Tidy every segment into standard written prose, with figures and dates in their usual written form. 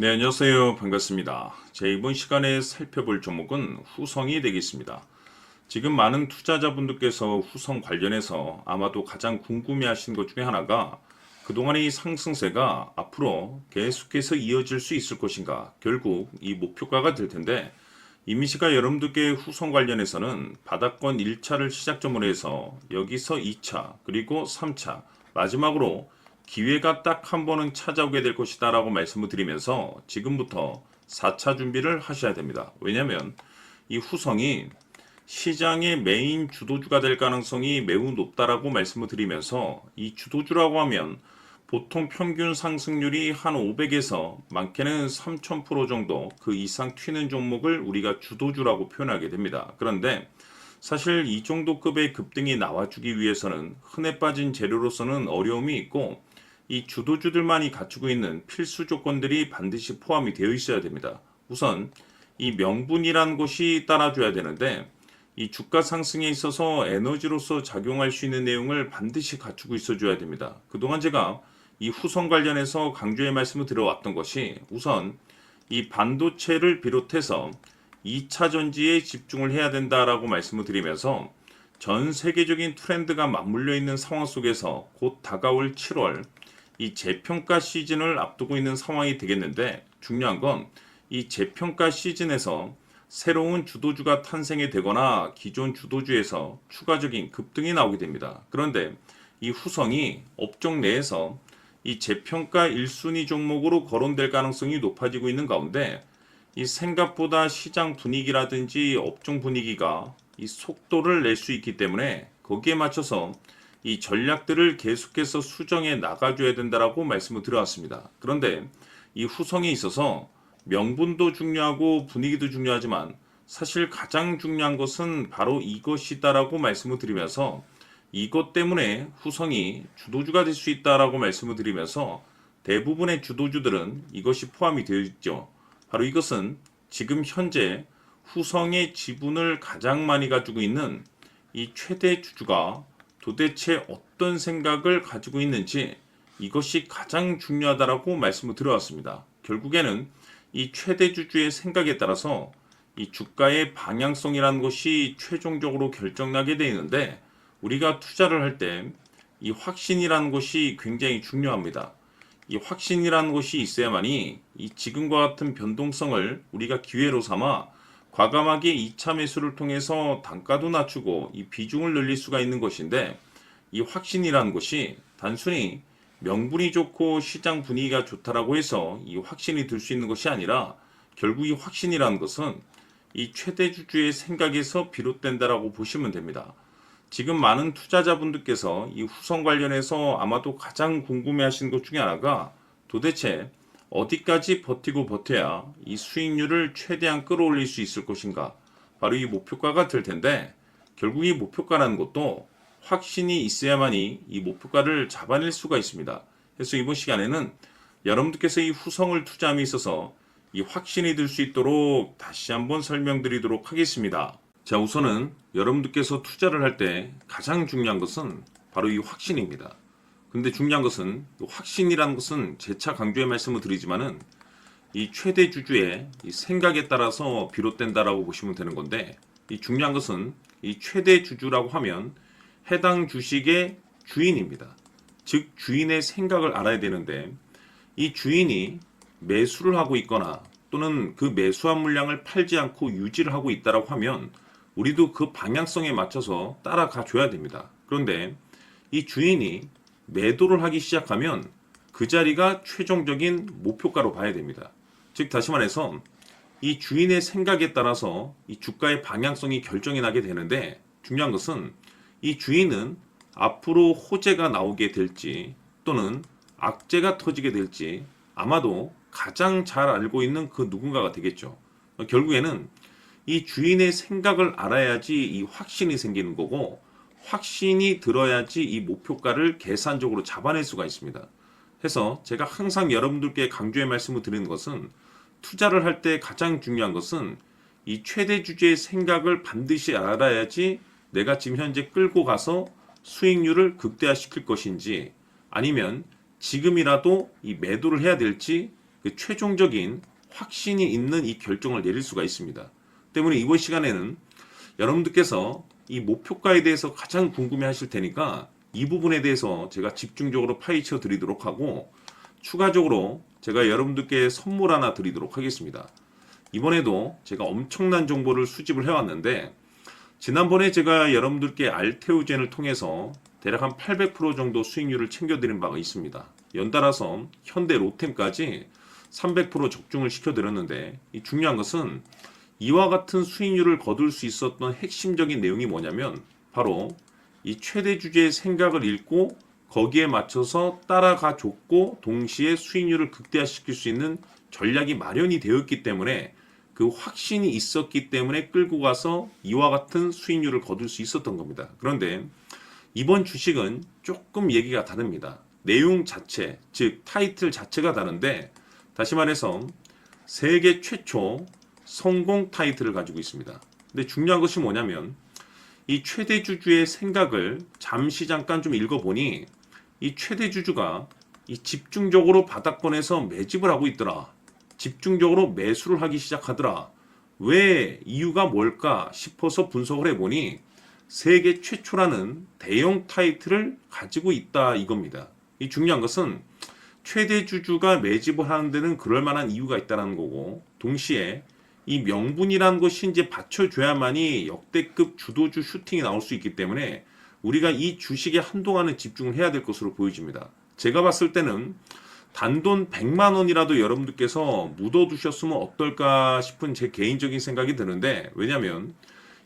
네, 안녕하세요. 반갑습니다. 이번 시간에 살펴볼 종목은 후성이 되겠습니다. 지금 많은 투자자분들께서 후성 관련해서 아마도 가장 궁금해하신 것 중에 하나가 그동안의 이 상승세가 앞으로 계속해서 이어질 수 있을 것인가, 결국 이 목표가가 될 텐데, 이미 시가 여러분들께 후성 관련해서는 바닥권 1차를 시작점으로 해서 여기서 2차 그리고 3차 마지막으로 기회가 딱 한 번은 찾아오게 될 것이다 라고 말씀을 드리면서 지금부터 4차 준비를 하셔야 됩니다. 왜냐하면 이 후성이 시장의 메인 주도주가 될 가능성이 매우 높다라고 말씀을 드리면서, 이 주도주라고 하면 보통 평균 상승률이 한 500에서 많게는 3000% 정도 그 이상 튀는 종목을 우리가 주도주라고 표현하게 됩니다. 그런데 사실 이 정도 급의 급등이 나와주기 위해서는 흔해 빠진 재료로서는 어려움이 있고, 이 주도주들만이 갖추고 있는 필수 조건들이 반드시 포함이 되어 있어야 됩니다. 우선 이 명분이란 것이 따라줘야 되는데, 이 주가 상승에 있어서 에너지로서 작용할 수 있는 내용을 반드시 갖추고 있어줘야 됩니다. 그동안 제가 이 후성 관련해서 강조의 말씀을 드려왔던 것이, 우선 이 반도체를 비롯해서 2차 전지에 집중을 해야 된다라고 말씀을 드리면서, 전 세계적인 트렌드가 맞물려 있는 상황 속에서 곧 다가올 7월 이 재평가 시즌을 앞두고 있는 상황이 되겠는데, 중요한 건 이 재평가 시즌에서 새로운 주도주가 탄생이 되거나 기존 주도주에서 추가적인 급등이 나오게 됩니다. 그런데 이 후성이 업종 내에서 이 재평가 1순위 종목으로 거론될 가능성이 높아지고 있는 가운데, 이 생각보다 시장 분위기라든지 업종 분위기가 이 속도를 낼 수 있기 때문에 거기에 맞춰서 이 전략들을 계속해서 수정해 나가줘야 된다라고 말씀을 드려왔습니다. 그런데 이 후성에 있어서 명분도 중요하고 분위기도 중요하지만 사실 가장 중요한 것은 바로 이것이다라고 말씀을 드리면서, 이것 때문에 후성이 주도주가 될 수 있다라고 말씀을 드리면서 대부분의 주도주들은 이것이 포함이 되어 있죠. 바로 이것은 지금 현재 후성의 지분을 가장 많이 가지고 있는 이 최대 주주가 도대체 어떤 생각을 가지고 있는지, 이것이 가장 중요하다라고 말씀을 드려왔습니다. 결국에는 이 최대 주주의 생각에 따라서 이 주가의 방향성이라는 것이 최종적으로 결정나게 되어 있는데, 우리가 투자를 할 때 이 확신이라는 것이 굉장히 중요합니다. 이 확신이라는 것이 있어야만이 이 지금과 같은 변동성을 우리가 기회로 삼아 과감하게 2차 매수를 통해서 단가도 낮추고 이 비중을 늘릴 수가 있는 것인데, 이 확신이라는 것이 단순히 명분이 좋고 시장 분위기가 좋다라고 해서 이 확신이 들 수 있는 것이 아니라, 결국 이 확신이라는 것은 이 최대 주주의 생각에서 비롯된다라고 보시면 됩니다. 지금 많은 투자자분들께서 이 후성 관련해서 아마도 가장 궁금해하시는 것 중에 하나가, 도대체 어디까지 버티고 버텨야 이 수익률을 최대한 끌어올릴 수 있을 것인가, 바로 이 목표가가 될 텐데, 결국 이 목표가라는 것도 확신이 있어야만이 이 목표가를 잡아낼 수가 있습니다. 그래서 이번 시간에는 여러분들께서 이 후성을 투자함에 있어서 이 확신이 들 수 있도록 다시 한번 설명드리도록 하겠습니다. 자, 우선은 여러분들께서 투자를 할 때 가장 중요한 것은 바로 이 확신입니다. 근데 중요한 것은 확신이라는 것은 재차 강조의 말씀을 드리지만은 이 최대 주주의 이 생각에 따라서 비롯된다라고 보시면 되는 건데, 이 중요한 것은 이 최대 주주라고 하면 해당 주식의 주인입니다. 즉 주인의 생각을 알아야 되는데, 이 주인이 매수를 하고 있거나 또는 그 매수한 물량을 팔지 않고 유지를 하고 있다라고 하면 우리도 그 방향성에 맞춰서 따라가 줘야 됩니다. 그런데 이 주인이 매도를 하기 시작하면 그 자리가 최종적인 목표가로 봐야 됩니다. 즉 다시 말해서 이 주인의 생각에 따라서 이 주가의 방향성이 결정이 나게 되는데, 중요한 것은 이 주인은 앞으로 호재가 나오게 될지 또는 악재가 터지게 될지 아마도 가장 잘 알고 있는 그 누군가가 되겠죠. 결국에는 이 주인의 생각을 알아야지 이 확신이 생기는 거고, 확신이 들어야지 이 목표가를 계산적으로 잡아낼 수가 있습니다. 해서 제가 항상 여러분들께 강조의 말씀을 드리는 것은, 투자를 할 때 가장 중요한 것은 이 최대 주주의 생각을 반드시 알아야지 내가 지금 현재 끌고 가서 수익률을 극대화시킬 것인지, 아니면 지금이라도 이 매도를 해야 될지, 그 최종적인 확신이 있는 이 결정을 내릴 수가 있습니다. 때문에 이번 시간에는 여러분들께서 이 목표가에 대해서 가장 궁금해 하실 테니까 이 부분에 대해서 제가 집중적으로 파헤쳐 드리도록 하고, 추가적으로 제가 여러분들께 선물 하나 드리도록 하겠습니다. 이번에도 제가 엄청난 정보를 수집을 해왔는데, 지난번에 제가 여러분들께 알테오젠을 통해서 대략 한 800% 정도 수익률을 챙겨드린 바가 있습니다. 연달아서 현대 로템까지 300% 적중을 시켜드렸는데, 이 중요한 것은 이와 같은 수익률을 거둘 수 있었던 핵심적인 내용이 뭐냐면 바로 이 최대 주주의 생각을 읽고 거기에 맞춰서 따라가 줬고 동시에 수익률을 극대화시킬 수 있는 전략이 마련이 되었기 때문에, 그 확신이 있었기 때문에 끌고 가서 이와 같은 수익률을 거둘 수 있었던 겁니다. 그런데 이번 주식은 조금 얘기가 다릅니다. 내용 자체, 즉 타이틀 자체가 다른데, 다시 말해서 세계 최초 성공 타이틀을 가지고 있습니다. 근데 중요한 것이 뭐냐면 이 최대 주주의 생각을 잠깐 좀 읽어보니, 이 최대 주주가 이 집중적으로 바닥권에서 매집을 하고 있더라. 집중적으로 매수를 하기 시작하더라. 왜, 이유가 뭘까 싶어서 분석을 해보니 세계 최초라는 대형 타이틀을 가지고 있다 이겁니다. 이 중요한 것은 최대 주주가 매집을 하는 데는 그럴 만한 이유가 있다는 거고, 동시에 이 명분이라는 것이 이제 받쳐줘야만이 역대급 주도주 슈팅이 나올 수 있기 때문에 우리가 이 주식에 한동안은 집중을 해야 될 것으로 보여집니다. 제가 봤을 때는 단돈 100만 원이라도 여러분들께서 묻어두셨으면 어떨까 싶은 제 개인적인 생각이 드는데, 왜냐하면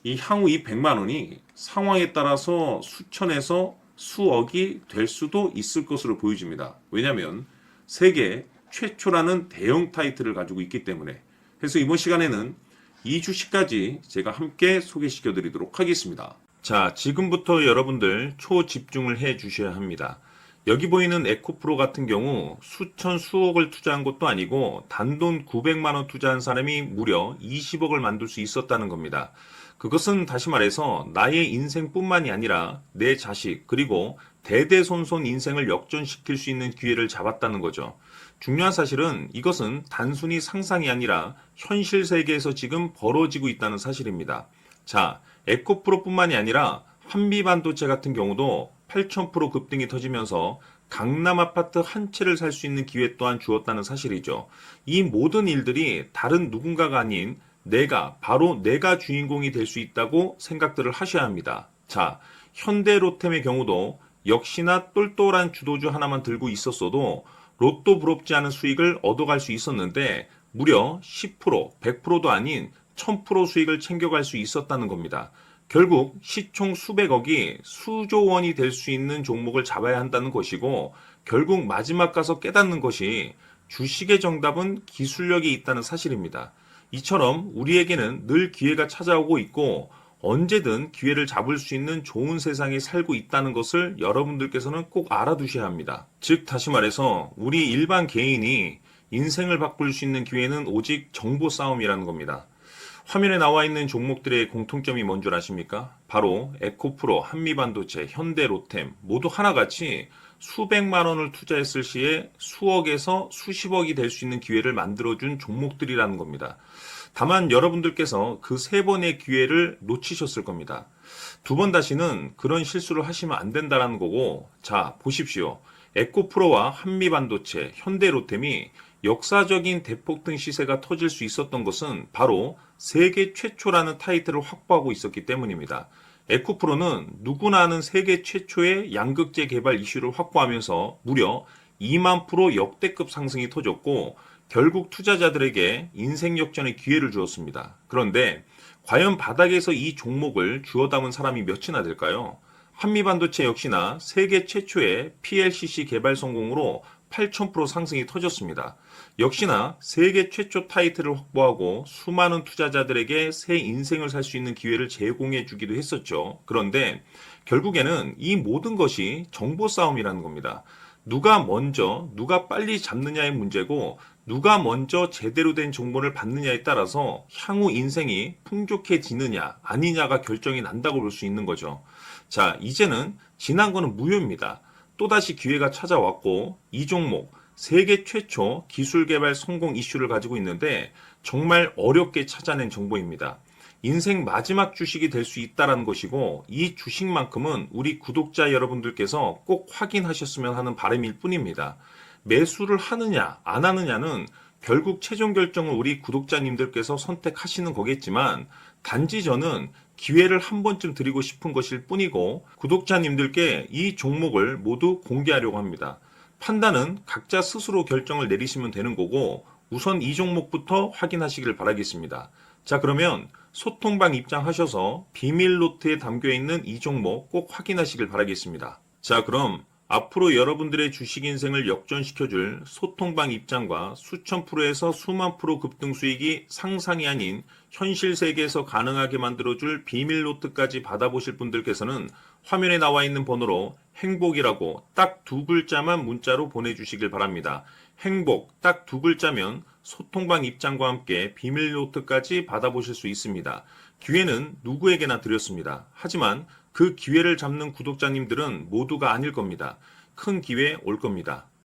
이 향후 이 100만 원이 상황에 따라서 수천에서 수억이 될 수도 있을 것으로 보여집니다. 왜냐하면 세계 최초라는 대형 타이틀을 가지고 있기 때문에. 그래서 이번 시간에는 이 주식까지 제가 함께 소개시켜 드리도록 하겠습니다. 자, 지금부터 여러분들 초집중을 해 주셔야 합니다. 여기 보이는 에코프로 같은 경우 수천 수억을 투자한 것도 아니고 단돈 900만 원 투자한 사람이 무려 20억을 만들 수 있었다는 겁니다. 그것은 다시 말해서 나의 인생뿐만이 아니라 내 자식 그리고 대대손손 인생을 역전시킬 수 있는 기회를 잡았다는 거죠. 중요한 사실은 이것은 단순히 상상이 아니라 현실 세계에서 지금 벌어지고 있다는 사실입니다. 자, 에코프로뿐만이 아니라 한미반도체 같은 경우도 8,000% 급등이 터지면서 강남 아파트 한 채를 살 수 있는 기회 또한 주었다는 사실이죠. 이 모든 일들이 다른 누군가가 아닌 바로 내가 주인공이 될 수 있다고 생각들을 하셔야 합니다. 자, 현대로템의 경우도 역시나 똘똘한 주도주 하나만 들고 있었어도 로또 부럽지 않은 수익을 얻어갈 수 있었는데 무려 10%, 100%도 아닌 1000% 수익을 챙겨갈 수 있었다는 겁니다. 결국 시총 수백억이 수조 원이 될 수 있는 종목을 잡아야 한다는 것이고, 결국 마지막 가서 깨닫는 것이 주식의 정답은 기술력이 있다는 사실입니다. 이처럼 우리에게는 늘 기회가 찾아오고 있고 언제든 기회를 잡을 수 있는 좋은 세상에 살고 있다는 것을 여러분들께서는 꼭 알아두셔야 합니다. 즉 다시 말해서 우리 일반 개인이 인생을 바꿀 수 있는 기회는 오직 정보 싸움이라는 겁니다. 화면에 나와 있는 종목들의 공통점이 뭔 줄 아십니까? 바로 에코프로, 한미반도체, 현대로템 모두 하나같이 수백만 원을 투자했을 시에 수억에서 수십억이 될 수 있는 기회를 만들어준 종목들이라는 겁니다. 다만 여러분들께서 그 세 번의 기회를 놓치셨을 겁니다. 두 번 다시는 그런 실수를 하시면 안 된다는 거고, 자 보십시오. 에코프로와 한미반도체, 현대로템이 역사적인 대폭등 시세가 터질 수 있었던 것은 바로 세계 최초라는 타이틀을 확보하고 있었기 때문입니다. 에코프로는 누구나 아는 세계 최초의 양극재 개발 이슈를 확보하면서 무려 2만 프로 역대급 상승이 터졌고 결국 투자자들에게 인생 역전의 기회를 주었습니다. 그런데 과연 바닥에서 이 종목을 주워 담은 사람이 몇이나 될까요? 한미반도체 역시나 세계 최초의 PLCC 개발 성공으로 8,000% 상승이 터졌습니다. 역시나 세계 최초 타이틀을 확보하고 수많은 투자자들에게 새 인생을 살 수 있는 기회를 제공해 주기도 했었죠. 그런데 결국에는 이 모든 것이 정보 싸움이라는 겁니다. 누가 먼저, 누가 빨리 잡느냐의 문제고 누가 먼저 제대로 된 정보를 받느냐에 따라서 향후 인생이 풍족해지느냐 아니냐가 결정이 난다고 볼 수 있는 거죠. 자, 이제는 지난 거는 무효입니다. 또다시 기회가 찾아왔고 이 종목 세계 최초 기술 개발 성공 이슈를 가지고 있는데 정말 어렵게 찾아낸 정보입니다. 인생 마지막 주식이 될 수 있다는 것이고 이 주식만큼은 우리 구독자 여러분들께서 꼭 확인하셨으면 하는 바람일 뿐입니다. 매수를 하느냐 안 하느냐는 결국 최종 결정을 우리 구독자님들께서 선택하시는 거겠지만 단지 저는 기회를 한 번쯤 드리고 싶은 것일 뿐이고 구독자님들께 이 종목을 모두 공개하려고 합니다. 판단은 각자 스스로 결정을 내리시면 되는 거고 우선 이 종목부터 확인하시길 바라겠습니다. 자, 그러면 소통방 입장하셔서 비밀 노트에 담겨 있는 이 종목 꼭 확인하시길 바라겠습니다. 자, 그럼 앞으로 여러분들의 주식 인생을 역전시켜줄 소통방 입장과 수천 프로에서 수만 프로 급등 수익이 상상이 아닌 현실 세계에서 가능하게 만들어줄 비밀 노트까지 받아보실 분들께서는 화면에 나와 있는 번호로 행복이라고 딱 두 글자만 문자로 보내주시길 바랍니다. 행복 딱 두 글자면 소통방 입장과 함께 비밀 노트까지 받아보실 수 있습니다. 기회는 누구에게나 드렸습니다. 하지만 그 기회를 잡는 구독자님들은 모두가 아닐 겁니다. 큰 기회 올 겁니다.